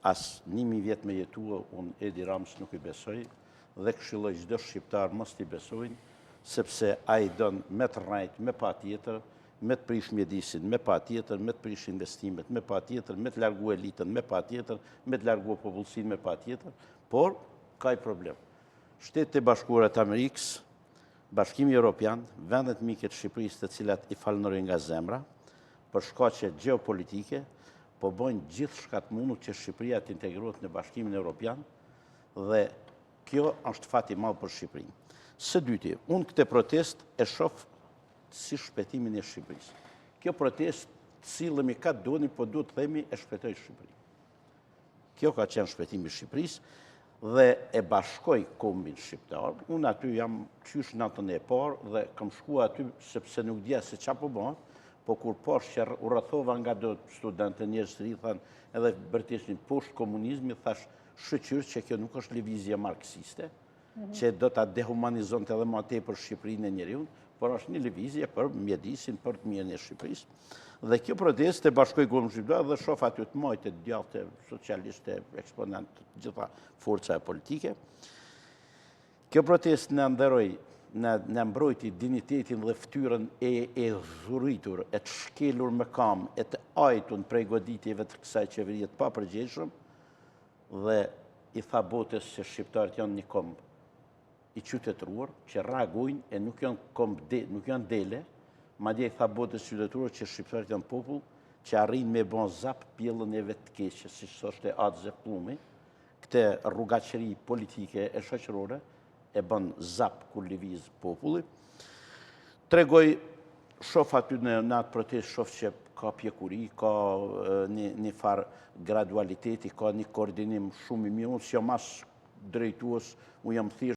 as 1000 vjetë me jetua, unë Edi Ramës nuk i besoj, dhe këshilloj çdo shqiptar mos t'i besojnë, sepse a i donë me të rrajt, me pa tjetër, me të prish mjedisin, me pa tjetër, me të prish investimet, me pa tjetër, me të largu elitën, me pa tjetër, me të largu popullsin, me pa tjetër, por ka i problem. Shtetet e Bashkuara të Amerikës, Bashkimi Evropian, vendet mike të Shqipërisë të cilat i falënderoj nga zemra, për shkaqe gjeopolitike, po bojnë gjithë shkat mundu që Shqipëria të integrohet në Bashkimin Evropian dhe kjo është fati madh për Shqipërinë. Së dyti, unë këtë protest e shoh si shpëtimin e Shqipërisë. Kjo protest sillemi ka doni, po duhet të themi e shpëtoi Shqipërinë. Kjo ka qenë shpëtimi i Shqipërisë dhe e bashkoj kombin shqiptar. Unë aty jam qysh natën e parë dhe kam shkuar aty sepse nuk dija se çfarë po bëhet, po kur poshtë që u rrethova nga do studentë, njerëz të ri thanë edhe bërtisnin poshtë komunizmi, thash shqyr që kjo nuk është lëvizje marksiste, që do ta dehumanizonte edhe më tepër Shqipërinë e njeriu, por është një lëvizje për mjedisin, për të mirën e Shqipërisë. Dhe kjo protestë e bashkoi kombin shqiptar dhe shoh aty të majtë, djathtë, socialistë, eksponentë të gjitha forca politike. Kjo protestë na nderoi, na mbrojti dinitetin dhe fytyrën e zhurritur, e të shkelur me kam, e të ajtun prej goditjeve të kësaj qeverie të papërgjegjshëm, dhe i tha botës se shqiptarët janë një komb i qytetëruar, që reagojnë e nuk janë dele, madje i tha botës qytetëruar që shqiptarët janë popull që arrin me bon zap pjellën e vetë keqe, si thoshte Axe Plumi, këtë rrugaqëri politike e shoqërore e bën zap kur lëviz populli. Tregoj, shoh aty në atë protestë, shoh që ka pjekuri, ka një farë gradualiteti, ka një koordinim shumë i mirë. Unë si jam as drejtues, unë jam thjesht